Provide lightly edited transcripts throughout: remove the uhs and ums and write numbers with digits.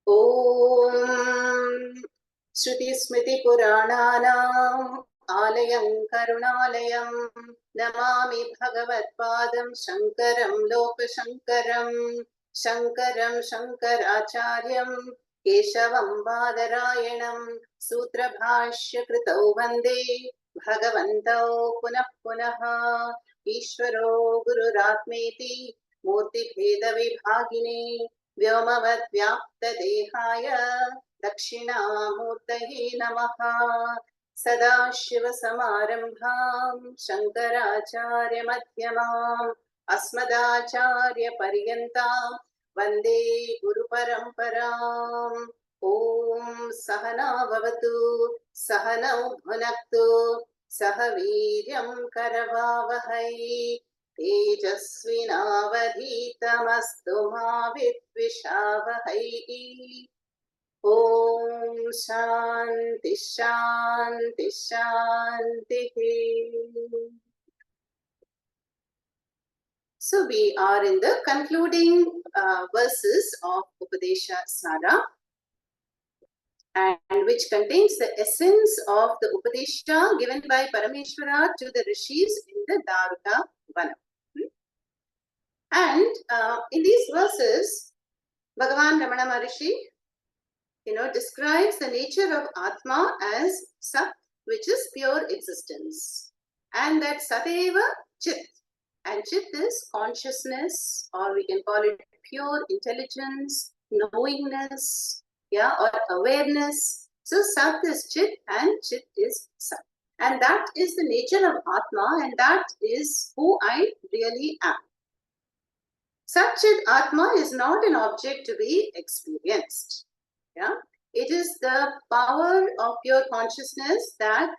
Om Shruti Smriti Purananam Alayam Karunalayam Namami Bhagavad Padam Shankaram Lokashankaram Shankaram Shankaracharyam Keshavam Badarayanam Sutra Bhashya Kritau Vande Bhagavantau Punah Punaha Ishvaro Gururatmeti Murti Bheda Vibhagine व्योमवद्व्याप्तदेहाय दक्षिणामूर्तये नमः। सदाशिवसमारम्भां शङ्कराचार्यमध्यमाम् अस्मदाचार्यपर्यन्तां वन्दे गुरुपरम्पराम्। ॐ सहना भवतु सहनौ भुनक्तु सह वीर्यं करवावहै तेजस्विनावधीतमस्तु मा विद्विषावहै। ॐ शान्ति शान्ति शान्तिः। So we are in the concluding verses of Upadesha Saaram, and which contains the essence of the Upadesha given by Parameshwara to the rishis in the Daruka Vanam. And in these verses, Bhagavan Ramana Maharishi, describes the nature of Atma as Sat, which is pure existence, and that Sateva Chit, and Chit is consciousness, or we can call it pure intelligence, knowingness, or awareness. So Sat is Chit and Chit is Sat, and that is the nature of Atma, and that is who I really am. Satchit Atma is not an object to be experienced. It is the power of pure consciousness that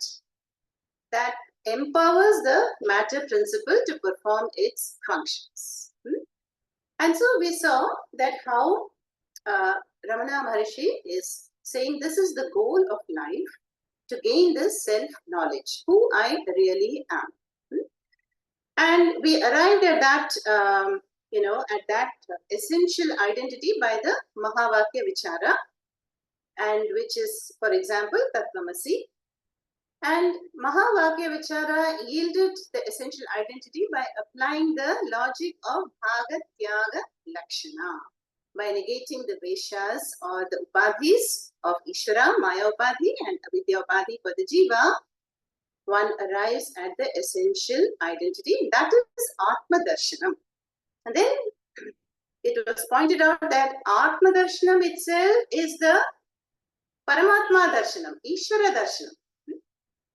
empowers the matter principle to perform its functions. And so we saw that how Ramana Maharishi is saying this is the goal of life, to gain this self-knowledge, who I really am. And we arrived at that at that essential identity by the Mahavakya Vichara, and which is, for example, Tattvamasi. And Mahavakya Vichara yielded the essential identity by applying the logic of Bhaga Tyaga Lakshana, by negating the Veshas or the Upadhis of Ishvara, Maya Upadhi and Avidya Upadhi for the Jiva. One arrives at the essential identity, that is Atma Darshanam. And then it was pointed out that Atma Darshanam itself is the Paramatma Darshanam, Ishvara Darshanam.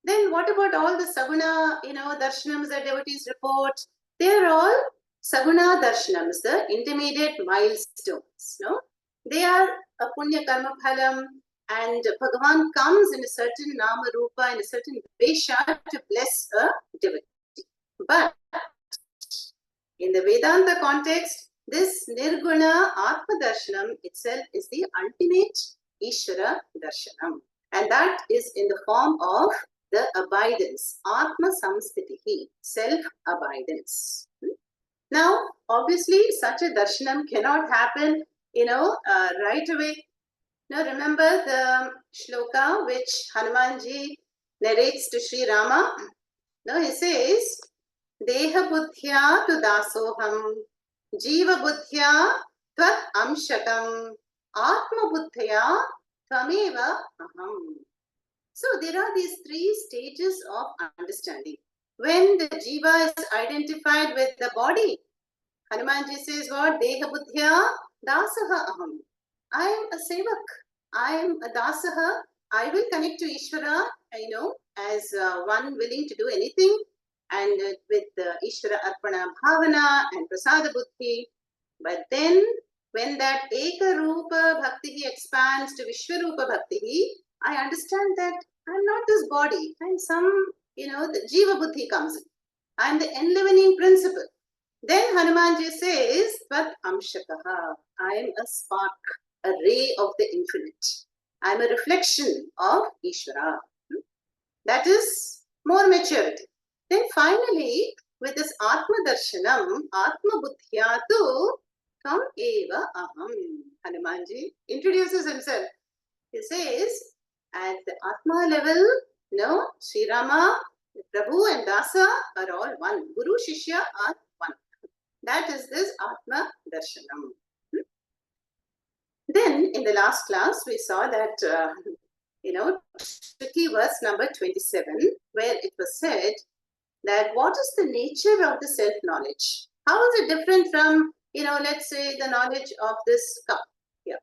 Then what about all the Saguna, Darshanams that devotees report? They are all Saguna Darshanams, the intermediate milestones. They are a Punya Karma Phalam, and Bhagavan comes in a certain Nama Rupa, in a certain Vesha to bless a devotee. But in the Vedanta context, this Nirguna Atma Darshanam itself is the ultimate Ishvara Darshanam. And that is in the form of the abidance, Atma Samstitihi, self-abidance. Now, obviously, such a darshanam cannot happen, right away. Now, remember the shloka which Hanumanji narrates to Sri Rama? Now, he says, Deha buddhya tu dasoham, jiva buddhya tvat amshakam, atma buddhya tvameva aham. So there are these three stages of understanding. When the jiva is identified with the body, Hanumanji says what? Deha buddhya dasaha aham. I am a sevak. I am a dasaha. I will connect to Ishvara, as one willing to do anything, and with Ishvara Arpana Bhavana and Prasada Buddhi. But then, when that Eka Rupa Bhakti expands to Vishwarupa Bhakti, I understand that I am not this body. I am some, the Jiva Buddhi comes in. I am the enlivening principle. Then Hanumanji says, Tvat Amshakaha. I am a spark, a ray of the infinite. I am a reflection of Ishvara. That is more maturity. Then finally, with this Atma Darshanam, Atma Buddhyatu, Tam eva aham. Hanumanji introduces himself. He says, at the Atma level, Sri Rama, Prabhu and Dasa are all one. Guru, Shishya are one. That is this Atma Darshanam. Then in the last class, we saw that, tricky verse number 27, where it was said that what is the nature of the self-knowledge? How is it different from, let's say the knowledge of this cup here?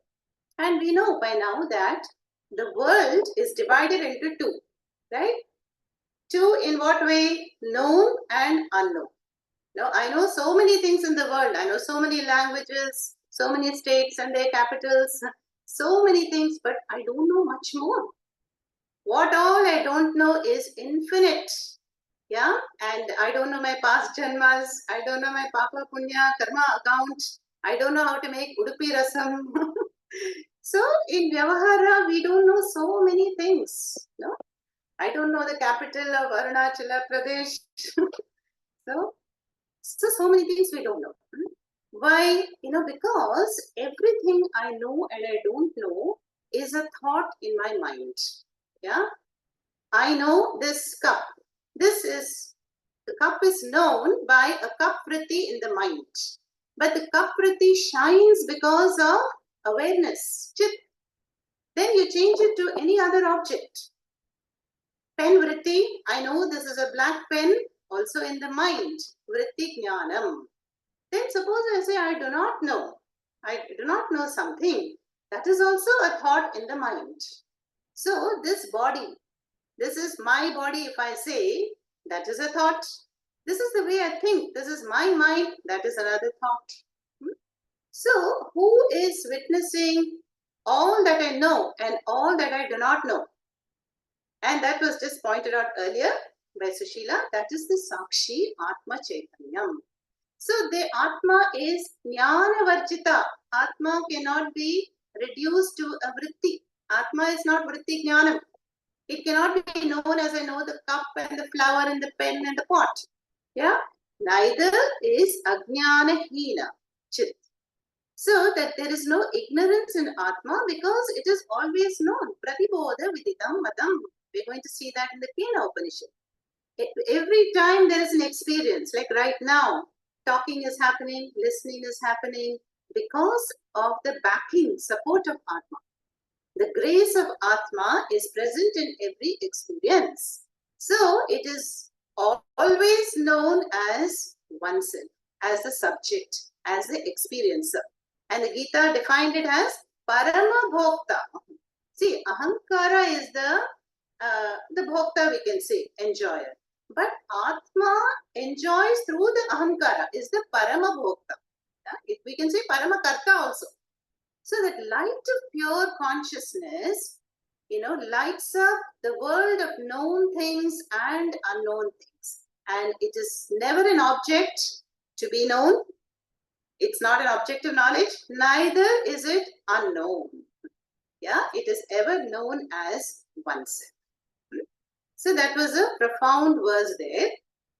And we know by now that the world is divided into two, right? Two in what way? Known and unknown. Now, I know so many things in the world. I know so many languages, so many states and their capitals, so many things, but I don't know much more. What all I don't know is infinite. Yeah, and I don't know my past janmas. I don't know my papa punya karma account. I don't know how to make udupi rasam. So in Vyavahara, we don't know so many things. No, I don't know the capital of Arunachala Pradesh. So many things we don't know. Why? Because everything I know and I don't know is a thought in my mind. Yeah, I know this cup. The cup is known by a cup vritti in the mind. But the cup vritti shines because of awareness, chit. Then you change it to any other object. Pen vritti, I know this is a black pen, also in the mind. Vritti jnanam. Then suppose I say I do not know. I do not know something. That is also a thought in the mind. So this body, this is my body. If I say, that is a thought. This is the way I think. This is my mind. That is another thought. So who is witnessing all that I know and all that I do not know? And that was just pointed out earlier by Sushila. That is the Sakshi Atma Chaitanyam. So the Atma is Jnana Varjita. Atma cannot be reduced to a vritti. Atma is not vritti jnanam. It cannot be known as I know the cup and the flower and the pen and the pot. Yeah. Neither is Ajnana Hina Chit. So that there is no ignorance in Atma because it is always known. Pratibodha Viditam Madam. We're going to see that in the Kena Upanishad. Every time there is an experience, like right now, talking is happening, listening is happening because of the backing, support of Atma. The grace of Atma is present in every experience. So it is always known as oneself, as the subject, as the experiencer. And the Gita defined it as Parama Bhokta. See, Ahankara is the Bhokta, we can say, enjoyer. But Atma enjoys through the Ahankara, is the Parama Bhokta. We can say Parama Karta also. So that light of pure consciousness, lights up the world of known things and unknown things. And it is never an object to be known. It's not an object of knowledge. Neither is it unknown. Yeah, it is ever known as oneself. So that was a profound verse there.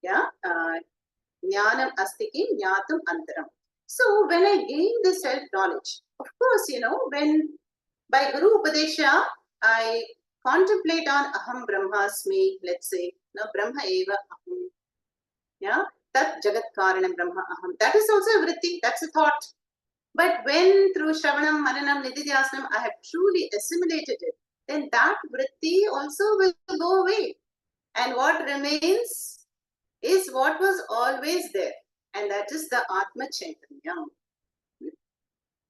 Yeah, Jnanam astikim jnatum antaram. So when I gain this self-knowledge, of course, when by Guru Upadesha, I contemplate on Aham Brahmasmi, let's say, Brahma Eva Aham. Yeah, Tat Jagat Karanam Brahma Aham. That is also a vritti, that's a thought. But when through Shravanam, Mananam, Nididhyasanam, I have truly assimilated it, then that vritti also will go away. And what remains is what was always there. And that is the Atma Chaitanya.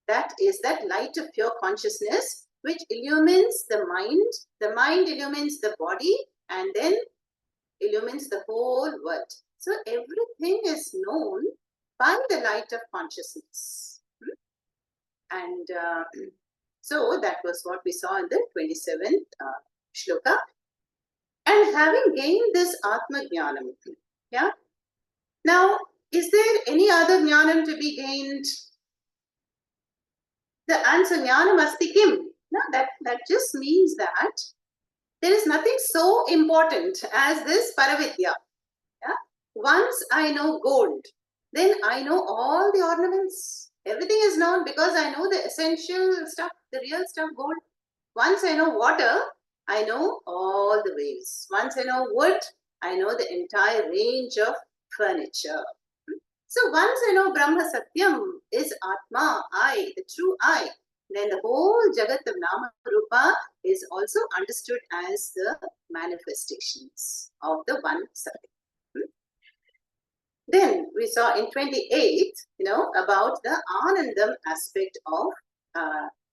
That is that light of pure consciousness which illumines the mind illumines the body, and then illumines the whole world. So everything is known by the light of consciousness. And so that was what we saw in the 27th shloka. And having gained this Atma Jnanam, yeah. Now, is there any other Jnanam to be gained? The answer, Jnanam asti kim? No, that just means that there is nothing so important as this Paravidya. Yeah? Once I know gold, then I know all the ornaments, Everything is known because I know the essential stuff, the real stuff, gold. Once I know water, I know all the ways. Once I know wood, I know the entire range of furniture. So once I know Brahma Satyam is Atma, I, the true I, then the whole Jagat of Nama Rupa is also understood as the manifestations of the one Satyam. Then we saw in 28, about the Anandam aspect of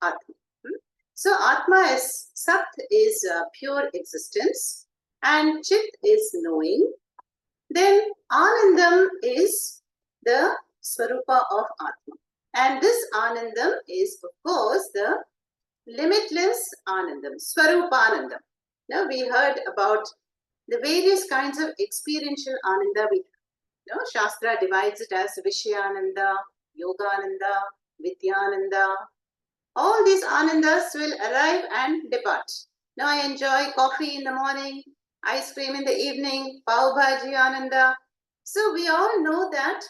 Atma. So Atma is, Sat is pure existence and Chit is knowing. Then Anandam is the Swarupa of Atma. And this Anandam is, of course, the limitless Anandam, Swarupanandam. Now we heard about the various kinds of experiential Ananda. Shastra divides it as Vishyananda, Yogananda, Vidyananda. All these Anandas will arrive and depart. Now I enjoy coffee in the morning, ice cream in the evening, pav bhaji Ananda. So we all know that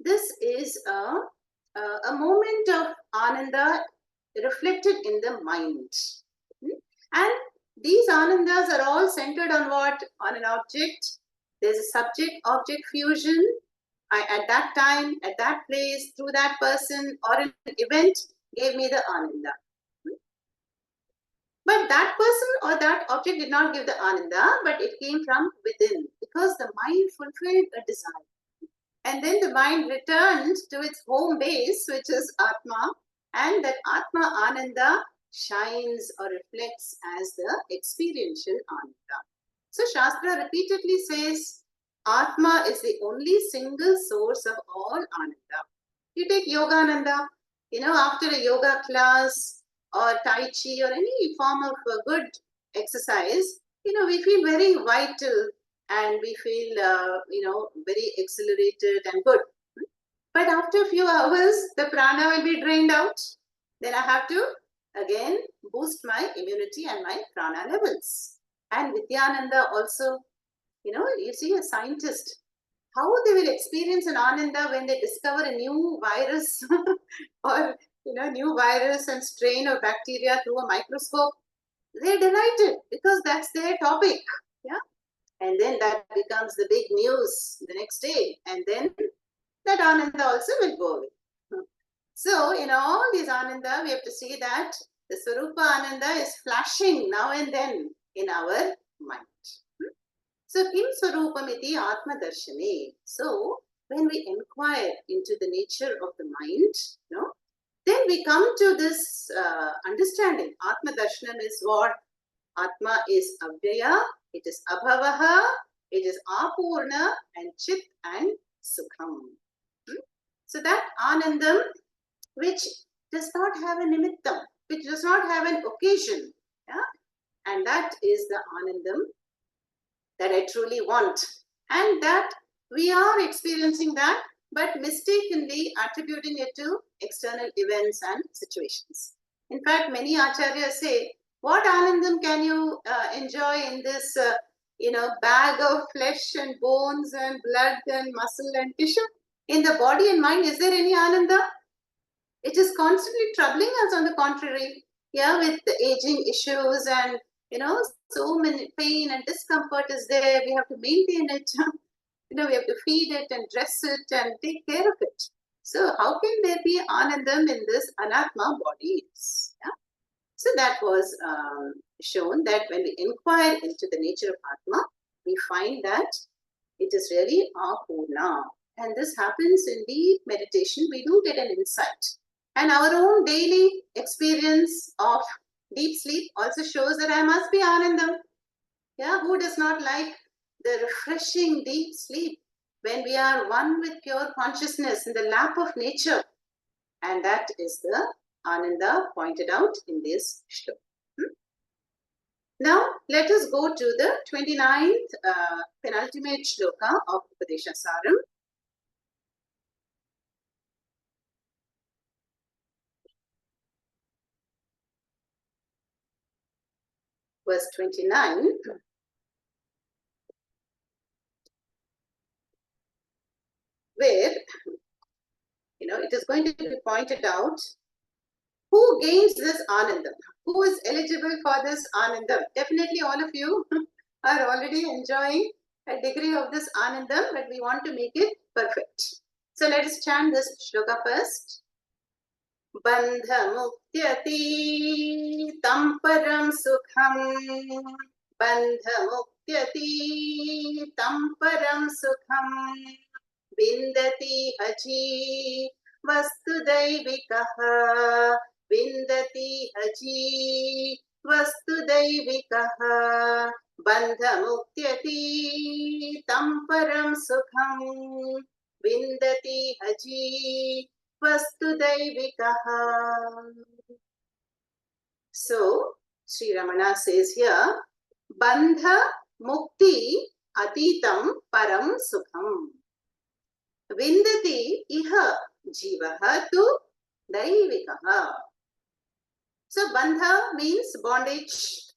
this is a moment of Ananda reflected in the mind. And these Anandas are all centered on what? On an object. There's a subject-object fusion. At that time, at that place, through that person or an event, gave me the Ananda. But that person or that object did not give the Ananda, but it came from within because the mind fulfilled a desire. And then the mind returned to its home base, which is Atma, and that Atma Ananda shines or reflects as the experiential Ananda. So Shastra repeatedly says Atma is the only single source of all Ananda. You take Yogananda, after a yoga class or Tai Chi or any form of good exercise, we feel very vital and we feel, very exhilarated and good. But after a few hours, the prana will be drained out. Then I have to again boost my immunity and my prana levels. And Vidyananda also, you see a scientist, how they will experience an Ananda when they discover a new virus or new virus and strain of bacteria through a microscope. They're delighted because that's their topic. Yeah. And then that becomes the big news the next day. And then that Ananda also will go away. So in all these Ananda, we have to see that the Swarupa Ananda is flashing now and then in our mind. So Kim Swarupamiti Atma Darshane. So when we inquire into the nature of the mind, then we come to this understanding. Atma Darshanam is what? Atma is Avyaya, it is Abhavaha, it is Apurna and Chit and Sukham. So that Anandam, which does not have a nimittam, which does not have an occasion, and that is the Anandam that I truly want. And that we are experiencing that, but mistakenly attributing it to external events and situations. In fact, many acharyas say, what Anandam can you enjoy in this, bag of flesh and bones and blood and muscle and tissue? In the body and mind, is there any Ananda? It is constantly troubling us, on the contrary, with the aging issues and, so many pain and discomfort is there. We have to maintain it. We have to feed it and dress it and take care of it. So how can there be Anandam in this Anatma bodies? Yeah? So that was shown that when we inquire into the nature of Atma, we find that it is really Apurna. And this happens in deep meditation. We do get an insight. And our own daily experience of deep sleep also shows that I must be Anandam. Yeah, who does not like the refreshing deep sleep when we are one with pure consciousness in the lap of nature? And that is the Ananda pointed out in this shloka. Now, let us go to the 29th penultimate shloka of Upadesha Saaram. Verse 29. Where, it is going to be pointed out who gains this Anandam, who is eligible for this Anandam. Definitely all of you are already enjoying a degree of this Anandam, but we want to make it perfect. So let us chant this shloka first. Bandhamuktyatītam param sukham. Bandhamuktyatītam param sukham. Vindati haji vastudaivikah. Vindati haji vastudaivikah. Bandhamuktyatītam param sukham. Vindati haji vastudaivikah. So, Sri Ramana says here, Bandha mukti atitam param sukham. Vindati iha jivaha tu daivikaha. So, bandha means bondage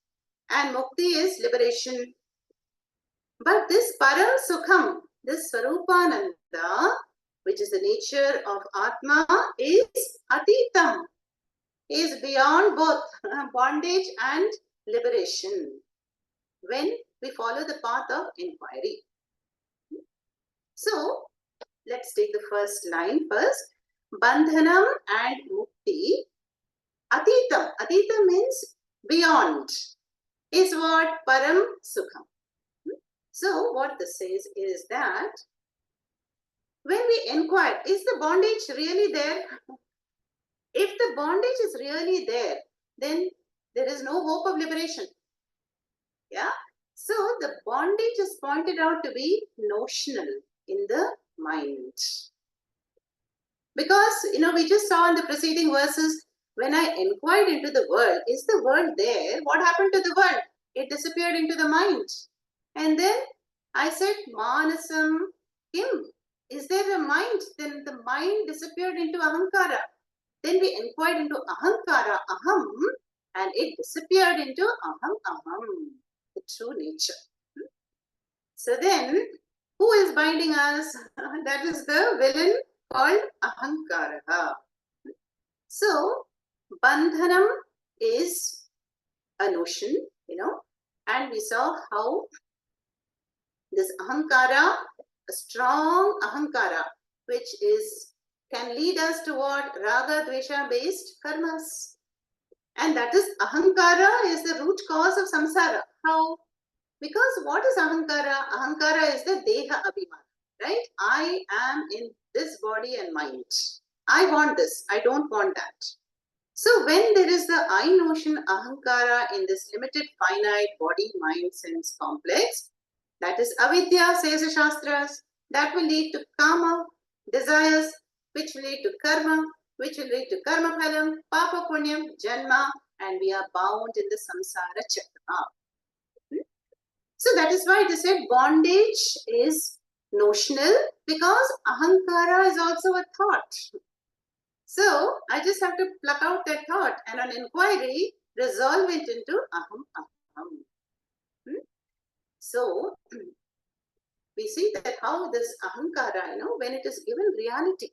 and mukti is liberation. But this param sukham, this Swarupananda, which is the nature of Atma, is atitam, is beyond both bondage and liberation when we follow the path of inquiry. So, let's take the first line first. Bandhanam and mukti. Atitam. Atitam means beyond. Is what? Param sukham. So, what this says is that when we inquire, is the bondage really there? If the bondage is really there, then there is no hope of liberation. Yeah. So, the bondage is pointed out to be notional in the mind. Because, we just saw in the preceding verses, when I inquired into the world, is the world there? What happened to the world? It disappeared into the mind. And then I said, Manasam Kim. Is there a mind? Then the mind disappeared into Ahankara. Then we inquired into Ahankara, Aham, and it disappeared into Aham, the true nature. So then, who is binding us? That is the villain called Ahankara. So, Bandhanam is a notion, and we saw how this Ahankara, a strong Ahankara, which can lead us toward Raga Dvesha based karmas. And that is Ahankara is the root cause of samsara. How? Because what is Ahankara? Ahankara is the Deha Abhimana, right? I am in this body and mind. I want this. I don't want that. So when there is the I notion Ahankara in this limited finite body, mind, sense complex, that is avidya, says the Shastras, that will lead to kama, desires, which will lead to karma, which will lead to karma phalam, papa punyam, janma, and we are bound in the samsara chakra. So that is why they said bondage is notional, because ahankara is also a thought. So I just have to pluck out that thought and on inquiry resolve it into aham aham. So we see that how this ahankara, when it is given reality,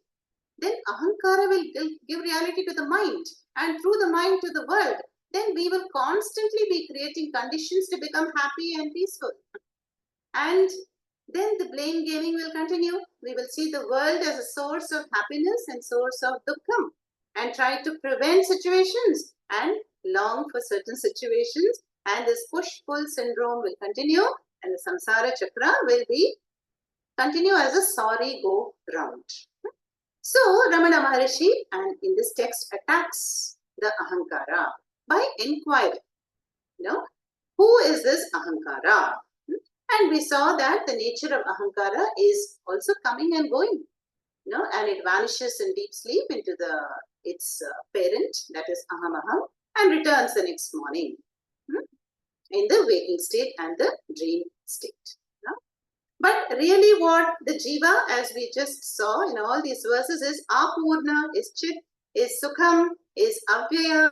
then ahankara will give reality to the mind, and through the mind to the world. Then we will constantly be creating conditions to become happy and peaceful. And then the blame gaming will continue. We will see the world as a source of happiness and source of dukkham, and try to prevent situations and long for certain situations. And this push-pull syndrome will continue, and the samsara chakra will continue as a sorry go round. So Ramana Maharishi, and in this text, attacks the ahankara by inquiry. Who is this ahankara? And we saw that the nature of ahankara is also coming and going, and it vanishes in deep sleep into its parent, that is aham, and returns the next morning in the waking state and the dream state. But really what the jiva, as we just saw in all these verses, is apurna, is chit, is sukham, is avyaya.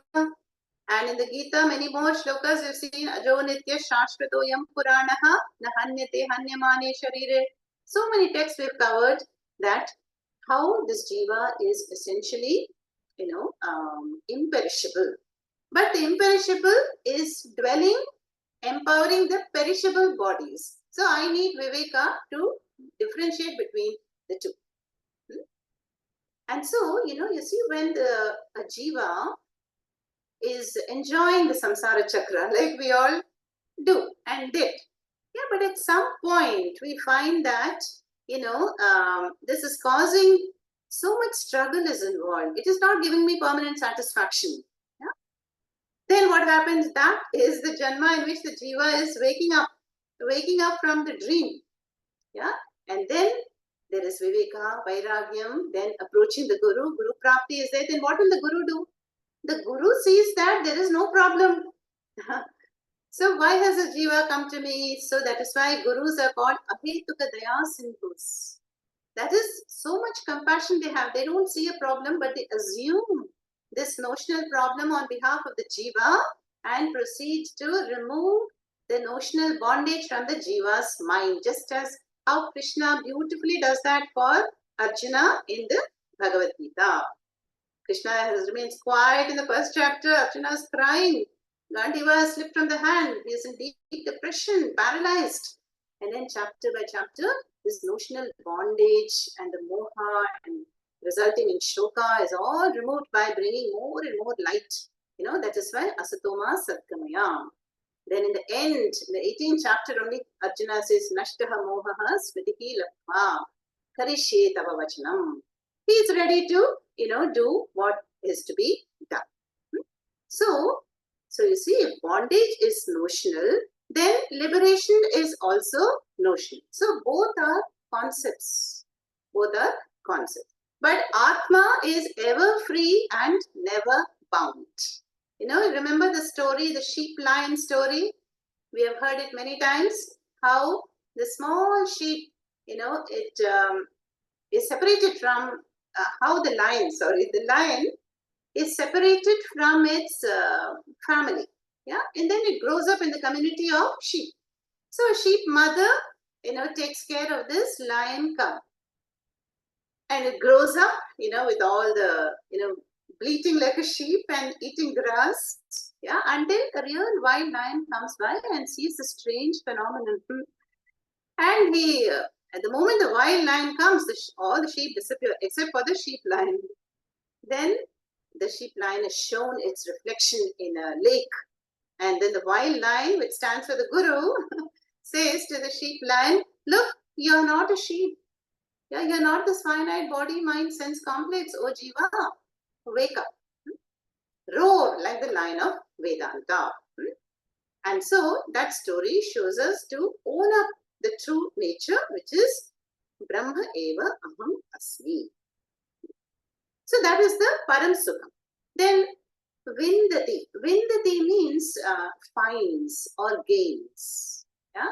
And in the Gita, many more shlokas we've seen, ajo nitya shashvatoyam puranaha nahanyate hanyamane sharire. So many texts we've covered that how this jiva is essentially, imperishable. But the imperishable is dwelling, empowering the perishable bodies. So I need viveka to differentiate between the two. And so, you see, when a jiva is enjoying the samsara chakra, like we all do and did. Yeah, but at some point we find that, this is causing so much struggle is involved. It is not giving me permanent satisfaction. Yeah? Then what happens? That is the janma in which the jiva is waking up from the dream. Yeah, and then there is viveka, vairagyam, then approaching the guru prapti is there. Then what will the guru do? The guru sees that there is no problem. So why has a jiva come to me? So that is why gurus are called ahetuka daya sindhus. That is so much compassion they have. They don't see a problem, but they assume this notional problem on behalf of the jiva and proceed to remove the notional bondage from the jiva's mind, just as how Krishna beautifully does that for Arjuna in the Bhagavad Gita. Krishna remains quiet in the first chapter. Arjuna is crying. Gandiva slipped from the hand. He is in deep depression, paralyzed. And then chapter by chapter, this notional bondage and the moha and resulting in shoka is all removed by bringing more and more light. That is why asatoma satgamaya. Then in the end, in the 18th chapter only, Arjuna says, Nashtaha mohaha smritihi lakha karishye tava vachanam. He is ready to, do what is to be done. So you see, if bondage is notional, then liberation is also notional. So both are concepts. But Atma is ever free and never bound. Remember the story, the sheep-lion story? We have heard it many times, how the small sheep, it is separated from, how the lion is separated from its family. Yeah, and then it grows up in the community of sheep. So a sheep mother, takes care of this lion cub. And it grows up, with all the, bleating like a sheep and eating grass. Yeah, until a real wild lion comes by and sees the strange phenomenon. And he, at the moment the wild lion comes, all the sheep disappear except for the sheep lion. Then the sheep lion is shown its reflection in a lake. And then the wild lion, which stands for the guru, says to the sheep lion, look, you are not a sheep. Yeah, you are not this finite body, mind, sense complex. Oh jiva, wake up. Roar like the lion of Vedanta. And so that story shows us to own up the true nature, which is Brahma eva aham asmi. So that is the Param Sukham. Then Vindati. Vindati means finds or gains. Yeah.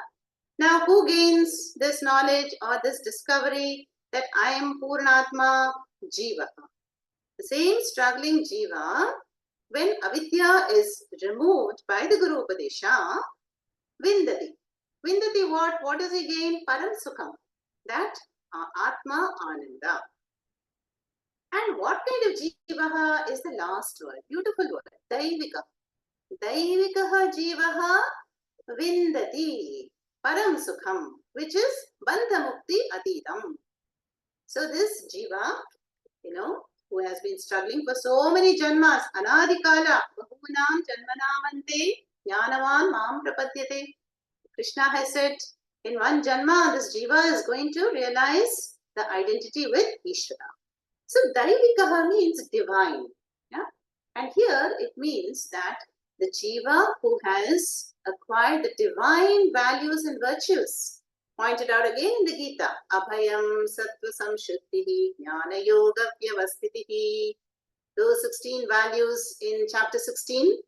Now, who gains this knowledge or this discovery that I am Purnatma? Jiva. The same struggling Jiva, when avidya is removed by the Guru Upadesha, Vindati. Vindati what? What does he gain? Param Sukham. That Atma Ananda. And what kind of jivaha is the last word? Beautiful word. Daivika. Daivikaha jivaha vindati param sukham, which is bandha mukti atitam. So this jiva, who has been struggling for so many janmas, anadikala, bahunam janmanamante, jnanavan mam prapadyate. Krishna has said, in one janma, this jiva is going to realize the identity with Ishvara. So Daivikaha means divine. Yeah? And here it means that the jiva who has acquired the divine values and virtues, pointed out again in the Gita, Abhayam Sattva Samshuddhihi Jnana Yoga Vyavastitihi, those 16 values in chapter 16.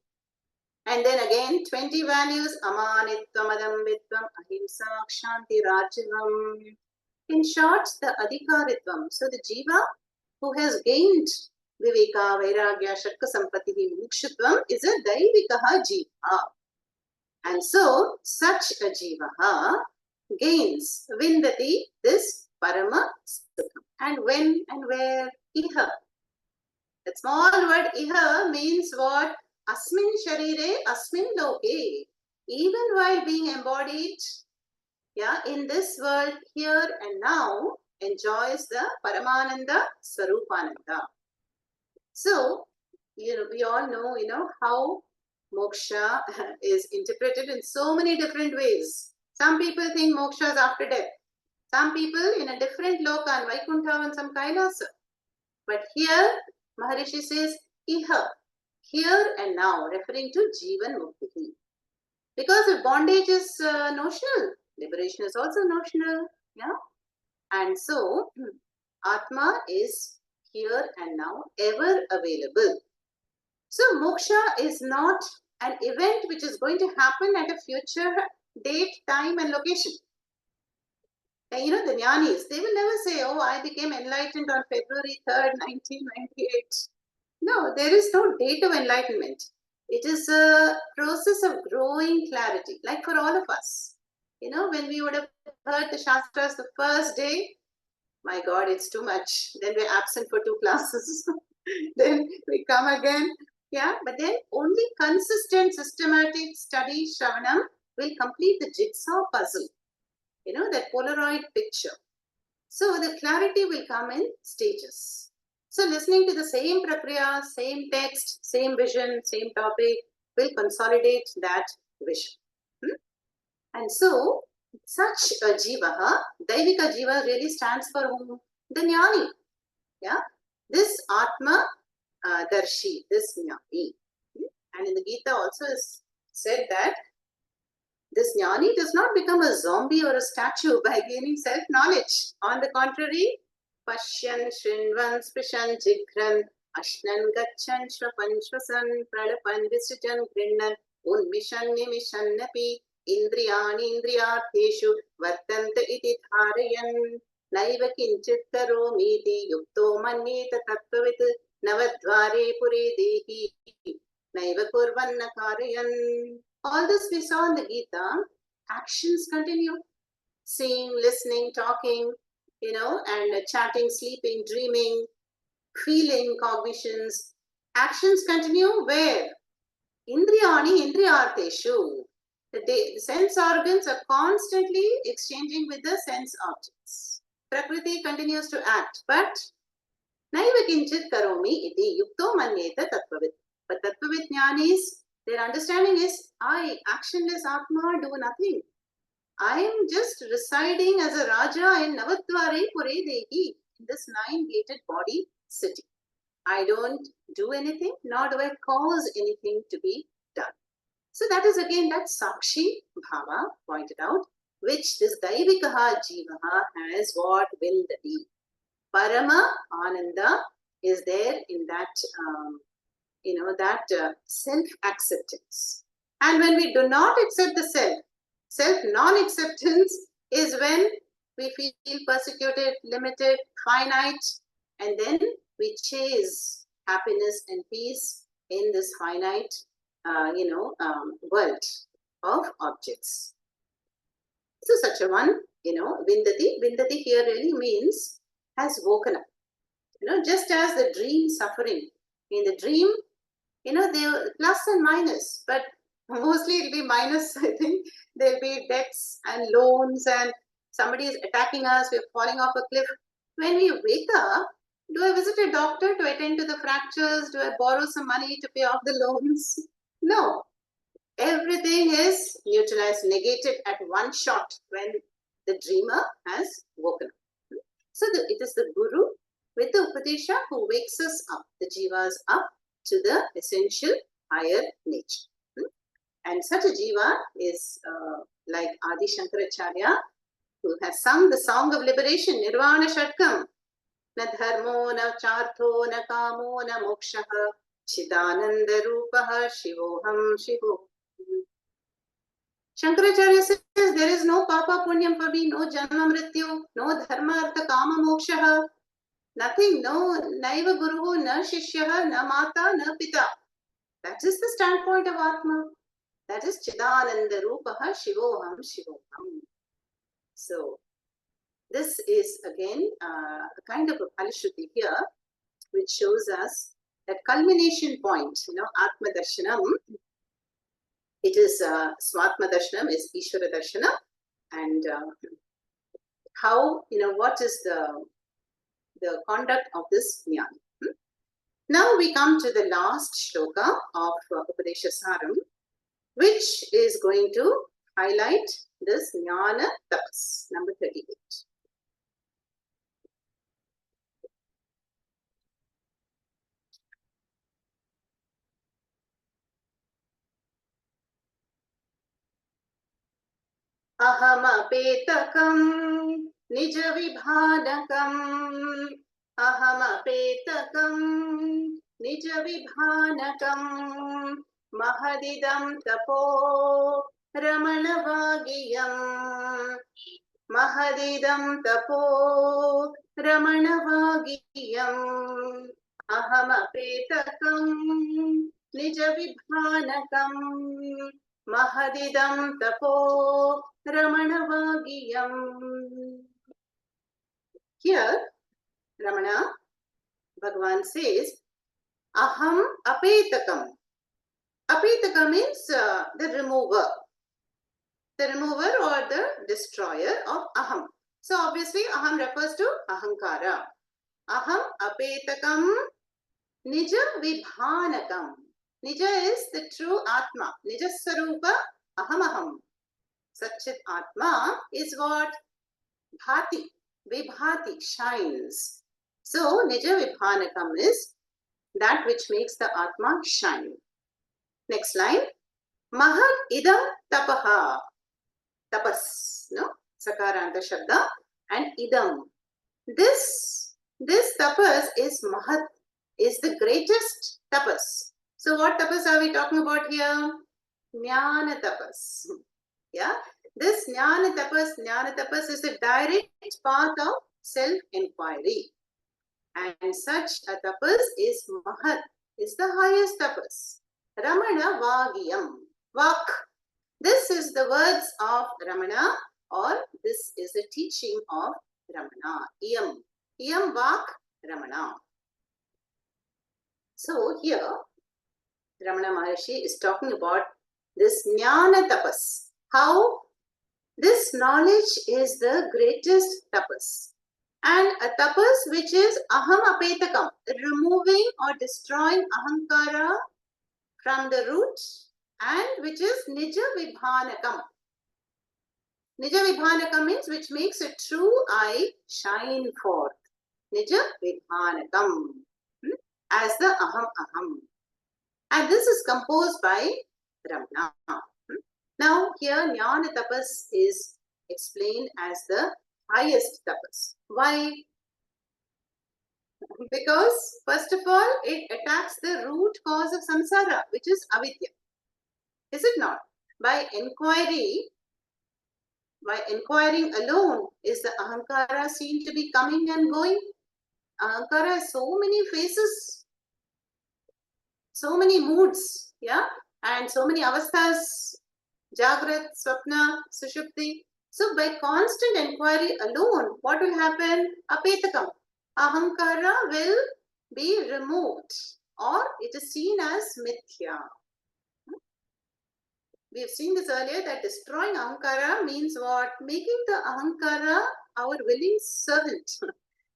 And then again 20 values, Amanitvam Adambitvam Ahimsa Kshanti Rajavam. In short, the Adhikaritvam. So the jiva who has gained Viveka, Vairagya, Shakka Sampatihi, Mukshutvam is a Daivikaha jiva. And so, such a jiva gains Vindati, this Parama Sukham. And when and where? Iha. That small word iha means what? Asmin sharire, asmin loke. Even while being embodied, yeah, in this world, here and now, enjoys the Paramananda Swarupananda. So, we all know, how moksha is interpreted in so many different ways. Some people think moksha is after death. Some people in a different loka, and Vaikuntha and some Kailasa. But here, Maharishi says, iha, here and now, referring to Jivan Mukti. Because if bondage is notional, liberation is also notional. Yeah. And so, Atma is here and now, ever available. So, moksha is not an event which is going to happen at a future date, time, and location. And the jnanis, they will never say, oh, I became enlightened on February 3rd, 1998. No, there is no date of enlightenment. It is a process of growing clarity, like for all of us. When we would have heard the Shastras the first day, my God, it's too much. Then we're absent for 2 classes. Then we come again. Yeah, but then only consistent, systematic study, Shravanam, will complete the jigsaw puzzle. That Polaroid picture. So the clarity will come in stages. So listening to the same prakriya, same text, same vision, same topic will consolidate that vision. And so such a jiva, Daivika jiva really stands for whom? The jnani. Yeah? This Atma Darshi, this jnani. And in the Gita also is said that this jnani does not become a zombie or a statue by gaining self-knowledge. On the contrary, Pashyan, Shrinvan, Sprishan, Jigran, Ashnan, Gachan, Shrapan, Shvasan, Pralapan, Visijan, Grinnan, Unmishan, Nimishan, Napi, Indriyani, Indriyartheshu, Vartanta iti dharayan, Naiva kinchit karomiti, Yukto manyeta tattvavit, Navadvare pure dehi, Naiva kurvanna karayan. All this we saw in the Gita. Actions continue. Seeing, listening, talking, and chatting, sleeping, dreaming, feeling, cognitions. Actions continue where? Indriyani, indriyarteshu. The sense organs are constantly exchanging with the sense objects. Prakriti continues to act, but naiva kinchit karomi iti yukto manyeta tattvavit. But tattvavit jnanis, their understanding is, I, actionless Atma, do nothing. I am just residing as a Raja in Navadvare Pure Dehi, in this 9-gated body city. I don't do anything, nor do I cause anything to be done. So that is again that Sakshi Bhava pointed out, which this Daivikaha Jivaha has what will be. Parama Ananda is there in that self-acceptance. And when we do not accept the self-non-acceptance is when we feel persecuted, limited, finite, and then we chase happiness and peace in this finite, world of objects. So such a one, Vindati here really means has woken up. Just as the dream suffering. In the dream, there plus and minus, but mostly it'll be minus. I think there'll be debts and loans, and somebody is attacking us, we're falling off a cliff. When we wake up, do I visit a doctor to attend to the fractures? Do I borrow some money to pay off the loans? No. Everything is neutralized, negated at one shot when the dreamer has woken up. So it is the Guru with the Upadesha who wakes us up, the jivas up to the essential higher nature. And such a jiva is like Adi Shankaracharya, who has sung the song of liberation, Nirvana Shatkam. Na dharmo, na chartho, na kamo, na mokshaha, chidananda rupaha, shivoham, shivoham. Shankaracharya says there is no papa punyam for me, no janma mrityu, no dharma artha kama mokshaha. Nothing, no naiva guru, na shishyaha, na mata, na pita. That is the standpoint of Atma. That is Chidananda Rupaha Shivoham Shivoham. So, this is again a kind of a Palishruti here, which shows us that culmination point, Atma Darshanam. It is Swatma Darshanam is Ishvara Darshana, and how, what is the conduct of this jnana. Now we come to the last shloka of Upadesha Saaram, which is going to highlight this jnana tapas, number 38. Ahamapetakam nijavibhanakam ahamapetakam nijavibhanakam mahadidam tapo ramanavagiyam mahadidam tapo ramanavagiyam ahamapetakam nijavibhanakam mahadidam tapo ramanavagiyam. Here Ramana Bhagavan says aham apetakam. Apetakam means the remover or the destroyer of aham. So obviously aham refers to ahankara. Aham apetakam nija vibhanakam. Nija is the true Atma. Nija Sarupa Aham. Satchit Atma is what? Bhati. Vibhati, shines. So Nija Vibhanakam is that which makes the Atma shine. Next line. Mahad idam tapaha. Tapas. No? Sakaranta Shabda. And idam. This tapas is Mahad. Is the greatest tapas. So what tapas are we talking about here? Jnana tapas. Yeah, this jnana tapas is the direct path of self-inquiry. And such a tapas is Mahat, is the highest tapas. Ramana Vagiyam. Vak. This is the words of Ramana, or this is the teaching of Ramana. Iyam. Iyam Vak Ramana. So here, Ramana Maharshi is talking about this jnana tapas. How this knowledge is the greatest tapas. And a tapas which is aham apetakam, removing or destroying ahankara from the root, and which is nija vibhanakam. Nija vibhanakam means which makes a true eye shine forth. Nija vibhanakam. As the aham. And this is composed by Ramana. Now here jnana tapas is explained as the highest tapas. Why? Because first of all, it attacks the root cause of samsara, which is avidya. Is it not? By inquiring alone, is the ahankara seen to be coming and going? Ahankara has so many faces, so many moods, yeah, and so many avasthas, Jagrat, Swapna, Sushupti. So by constant inquiry alone, what will happen? Apetakam. Ahankara will be removed, or it is seen as mithya. We have seen this earlier, that destroying ahankara means what? Making the ahankara our willing servant.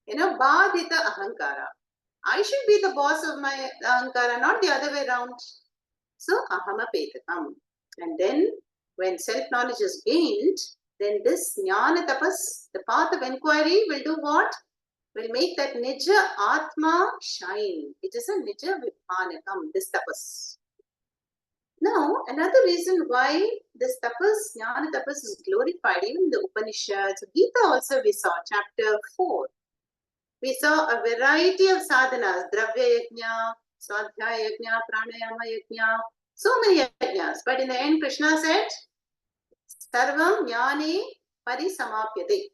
Badhita ahankara. I should be the boss of my ahankara, not the other way around. So aham apetakam. And then when self-knowledge is gained, then this jnana tapas, the path of inquiry, will do what? Will make that nija atma shine. It is a nija vibhanakam, this tapas. Now, another reason why this tapas, jnana tapas, is glorified, even in the Upanishads, Gita also we saw, chapter 4. We saw a variety of sadhanas, dravya yajna, swadhyaya yajna, pranayama yajna, so many yajnas. But in the end, Krishna said, Sarvam jnane parisamapyate.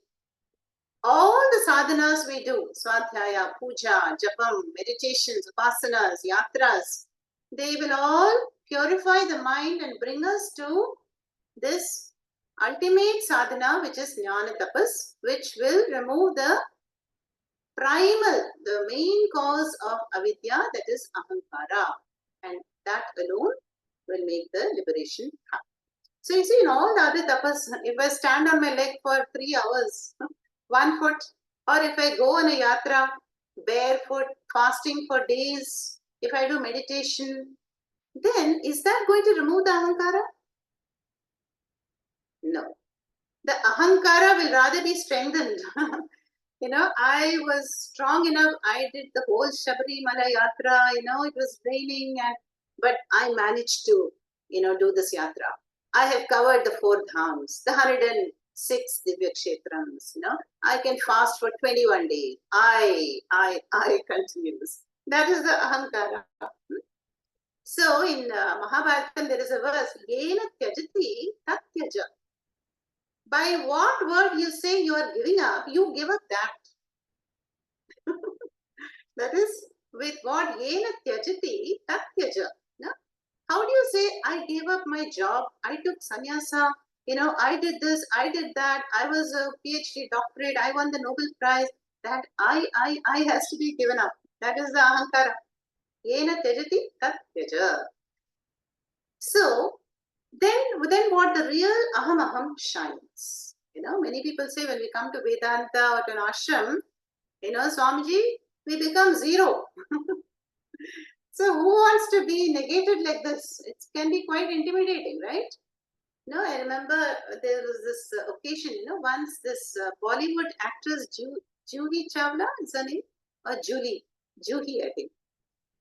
All the sadhanas we do, swadhyaya, puja, japam, meditations, upasanas, yatras, they will all purify the mind and bring us to this ultimate sadhana, which is jnana tapas, which will remove the primal, the main cause of avidya, that is ahankara. And that alone will make the liberation happen. So you see, in all the other tapas, if I stand on my leg for 3 hours, 1 foot, or if I go on a yatra, barefoot, fasting for days, if I do meditation, then is that going to remove the ahankara? No. The ahankara will rather be strengthened. I was strong enough. I did the whole Shabarimala Yatra. It was raining, but I managed to, do this yatra. I have covered the 4 dhams, the 106 Divya Kshetrams. I can fast for 21 days. I continues. That is the ahankara. So in Mahabharatam, there is a verse, Yena tyajati tat tyaja. By what word you say you are giving up, you give up that. That is with what Yena tyajati tat tyaja. How do you say, I gave up my job, I took sannyasa, I did this, I did that, I was a PhD doctorate, I won the Nobel Prize, that I has to be given up. That is the ahankara. Yena tyajati tat tyaja. So, then what the real aham shines. Many people say when we come to Vedanta or to an ashram, Swamiji, we become zero. So who wants to be negated like this? It can be quite intimidating, right? I remember there was this occasion, once this Bollywood actress Juhi Chawla, is her name? Or Juhi, I think.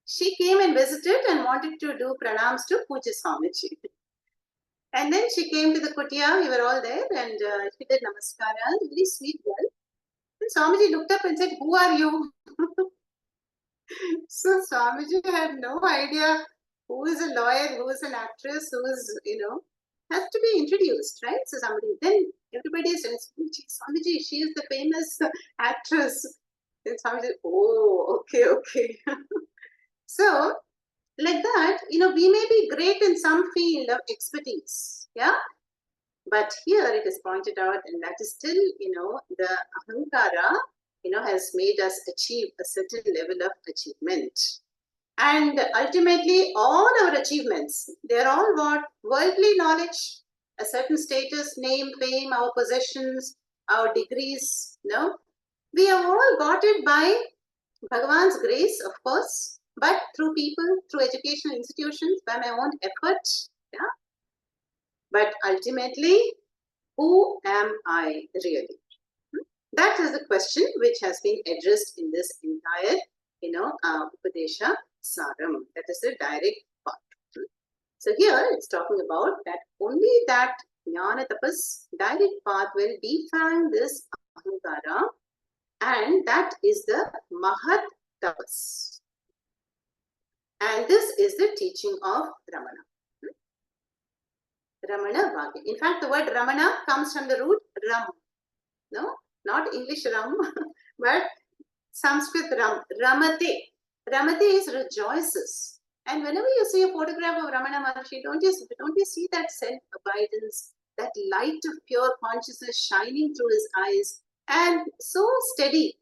She came and visited and wanted to do pranams to Pujya Swamiji. And then she came to the kutia, we were all there, and she did namaskara, very sweet girl. And Swamiji looked up and said, who are you? So Swamiji had no idea who is a lawyer, who is an actress, who is, has to be introduced, right? So then everybody says, Swamiji, she is the famous actress. Then Swamiji said, oh, okay. So, like that, we may be great in some field of expertise, yeah? But here it is pointed out, and that is still, the ahankara, has made us achieve a certain level of achievement. And ultimately, all our achievements, they're all what? Worldly knowledge, a certain status, name, fame, our possessions, our degrees, we have all got it by Bhagavan's grace, of course, but through people, through educational institutions, by my own effort, yeah. But ultimately, who am I really? That is the question which has been addressed in this entire, Upadesha Saaram. That is the direct part. So here it's talking about that only that jnana tapas, direct path, will defang this ahankara, and that is the mahat tapas. And this is the teaching of Ramana. Ramana Vagya. In fact, the word Ramana comes from the root Ram. No, not English Ram, but Sanskrit Ram. Ramate. Ramate is rejoices. And whenever you see a photograph of Ramana Maharshi, don't you see that self-abidance, that light of pure consciousness shining through his eyes, and so steady,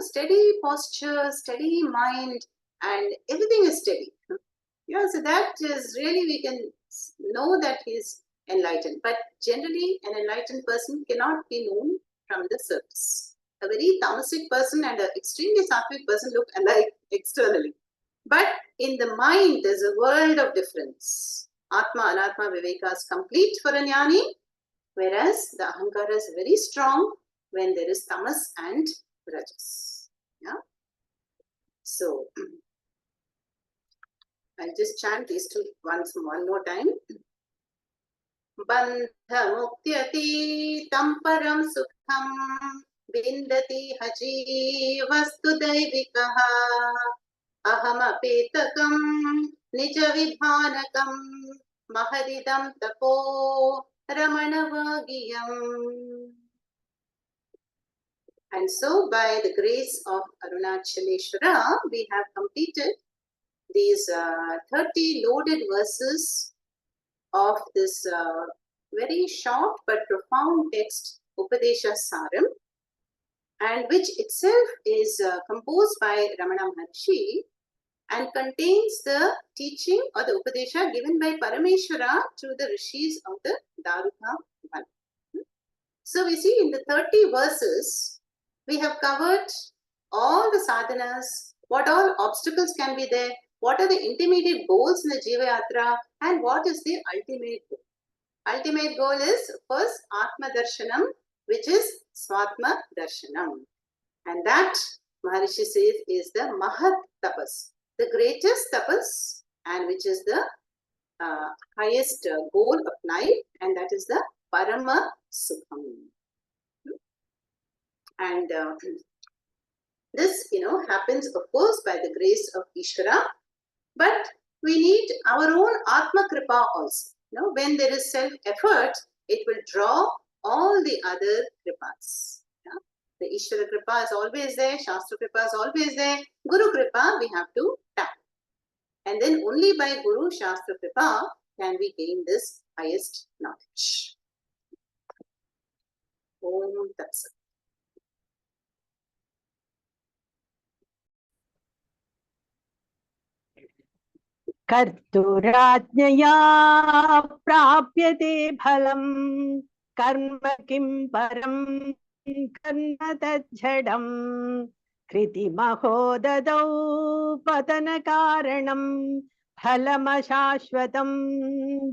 steady posture, steady mind, and everything is steady. So that is really, we can know that he is enlightened. But generally, an enlightened person cannot be known from the surface. A very tamasic person and an extremely sattvic person look alike externally. But in the mind, there's a world of difference. Atma, Anatma, Viveka is complete for a jnani, whereas the ahankara is very strong when there is tamas and rajas. Yeah. So, I'll just chant these two one more time. Bandha muktyati tamparam sukham vindati haji vastu daivikaha ahamapetakam nija vidhanakam maharidam tapo ramanavagiyam. And so by the grace of Arunachaleshwara, we have completed these 30 loaded verses of this very short but profound text, Upadesha Saaram, and which itself is composed by Ramana Maharshi and contains the teaching or the Upadesha given by Parameshwara to the rishis of the Daruka Van. So we see in the 30 verses, we have covered all the sadhanas, what all obstacles can be there, what are the intermediate goals in the Jiva Yatra, and what is the ultimate goal. Ultimate goal is first Atma Darshanam, which is Swatma Darshanam. And that, Maharishi says, is the Mahat Tapas, the greatest tapas, and which is the highest goal of life, and that is the Parama Sukham. And this, happens, of course, by the grace of Ishvara, but we need our own Atma Kripa also. When there is self-effort, it will draw all the other Kripas. The Ishvara Kripa is always there, Shastra Kripa is always there, Guru Kripa we have to tap. And then only by Guru Shastra Kripa can we gain this highest knowledge. Om Tat Sat. कर्तुराज्ञया प्राप्यते फलं कर्म किं परं कर्म तज्जडम् कृतिमहो ददौ पतनकारणं फलमशाश्वतं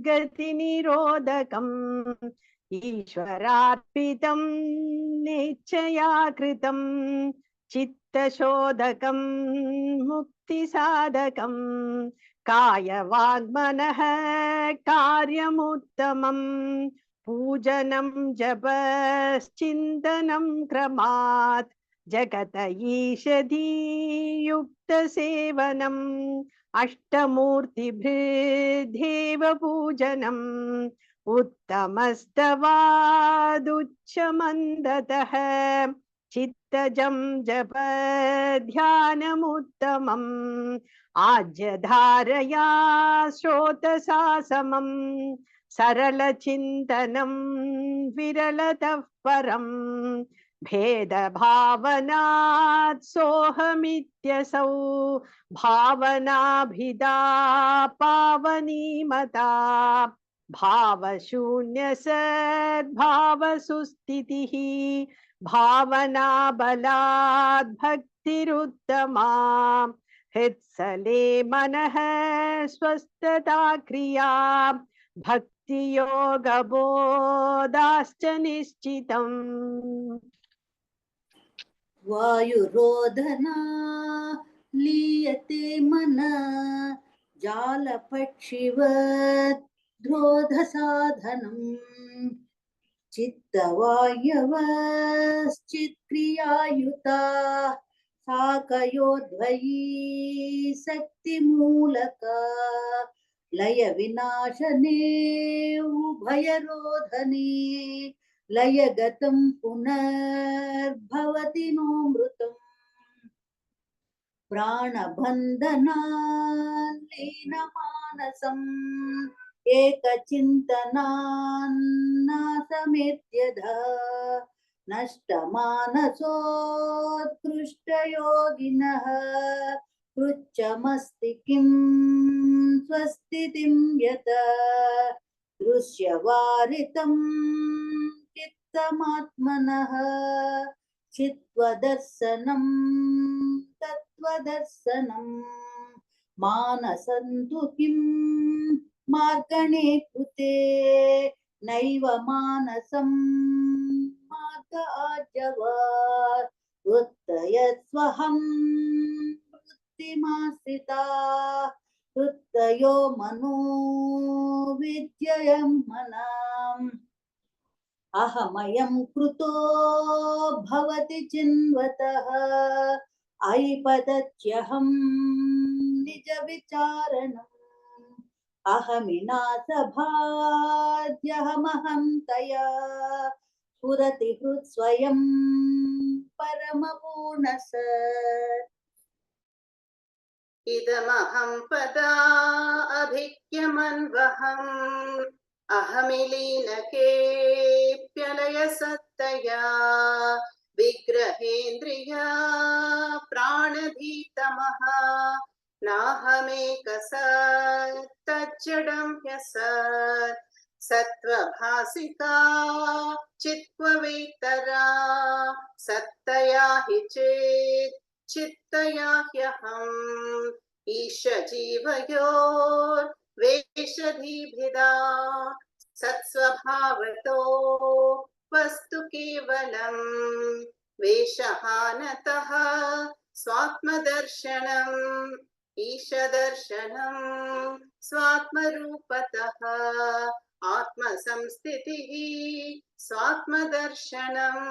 गतिनिरोधकम् ईश्वरार्पितं निश्चया कृतं चित्तशोधकं मुक्तिसाधकम् कायवाग्मनः कार्यमुत्तमं पूजनं जपश्चिन्तनं क्रमात् जगत ईषधीयुक्तसेवनम् अष्टमूर्तिभृदेव पूजनम् उत्तमस्तवादुच्चमन्दतः चित्तजं जप ध्यानमुत्तमम् आज्यधारया श्रोतसासमं सरलचिन्तनं विरलतः परं भेदभावनात् सोऽहमित्यसौ भावनाभिदा पावनीमता भावशून्यसद्भावसुस्थितिः भावनाबलात् भक्तिरुत्तमा हृत्सले मनः स्वस्थता क्रिया भक्तियोगबोधाश्च निश्चितम् वायुरोधना लीयते मन जालपक्षिवत् द्रोधसाधनम् चित्तवायवश्चित्क्रियायुता साकयोद्वयी शक्तिमूलका लयविनाशने उभयरोधने लयगतं पुनर्भवति नोऽमृतम् प्राणबन्धनाल्लीनमानसम् एकचिन्तनान्नासमेत्यधा नष्टमानसोत्कृष्टयोगिनः पृच्छमस्ति किं स्वस्तितिं यत दृश्यवारितं चित्तमात्मनः चित्वदर्शनं तत्त्वदर्शनं मानसन्तु किं मार्गणे कृते नैव मानसं मार्ग आजवात् वृत्तयस्वहं वृत्तिमाश्रिता वृत्तयो मनो विद्ययं मनाम् अहमयं कृतो भवति चिन्वतः ऐपदच्यहं निजविचारणम् अहमिनासभाद्यहमहं तया स्फुरति हृत्स्वयं परमपूर्णस इदमहं पदा अभिज्ञमन्वहम् अहमिलीनकेऽप्यलयसत्तया विग्रहेन्द्रिया प्राणधीतमः नाहमेकसत्तज्जडं ह्यसत् सत्त्वभासिका चित्त्ववेत्तरा सत्तया हि चेत् चित्तया ह्यहम् ईशजीवयोर्वेषधीभिदा सत्स्वभावतो वस्तु केवलम् वेषहानतः स्वात्मदर्शनम् ईशदर्शनम् स्वात्मरूपतः आत्मसंस्थितिः स्वात्मदर्शनम्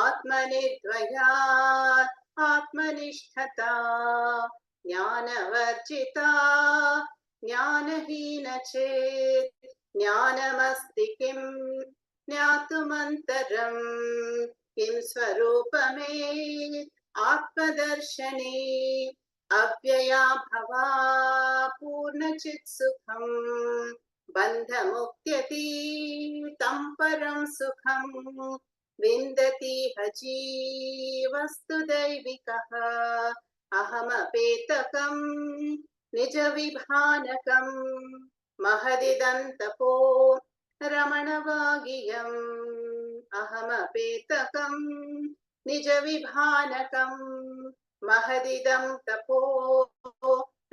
आत्मनिर्द्वयात् आत्मनिष्ठता ज्ञानवर्जिता ज्ञानहीन चेत् ज्ञानमस्ति किं ज्ञातुमन्तरम् किं स्वरूपमे आत्मदर्शने अव्यया भवा पूर्णचित्सुखम् बन्धमुक्त्यतीतं परं सुखम् विन्दति जीवस्तु दैविकः अहमपेतकम् निजविभानकम् महदिदन्तपो रमणवागियम् अहमपेतकम् निजविभानकम् महदिदं तपो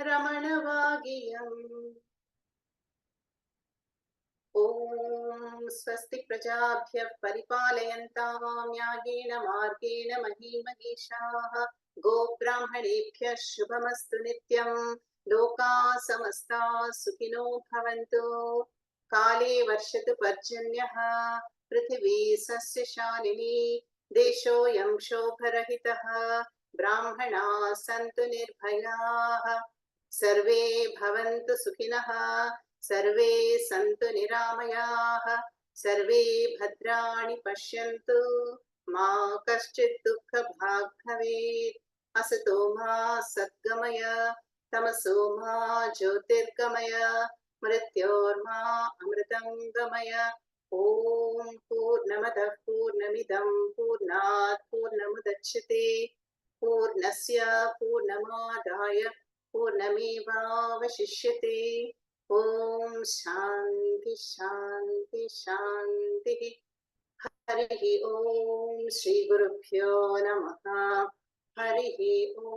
रमणवागियम् ॐ स्वस्ति प्रजाभ्यः परिपालयन्तां न्यायेन मार्गेण महीमहीषाः गोब्राह्मणेभ्यः शुभमस्तु नित्यं लोकाः समस्ताः सुखिनो भवन्तु काले वर्षतु पर्जन्यः पृथिवी सस्यशालिनी देशोऽयं क्षोभरहितः ब्राह्मणाः सन्तु निर्भयाः सर्वे भवन्तु सुखिनः सर्वे सन्तु निरामयाः सर्वे भद्राणि पश्यन्तु मा कश्चित् दुःखभाग् भवेत् असतो मा सद्गमय तमसो मा ज्योतिर्गमय मृत्योर्मा अमृतं गमय ॐ पूर्णमदः पूर्णमिदं पूर्णात् पूर्णमुदच्यते पूर्णस्य पूर्णमादाय पूर्णमेवावशिष्यते ॐ शान्ति शान्ति शान्तिः हरिः ॐ श्रीगुरुभ्यो नमः हरिः ॐ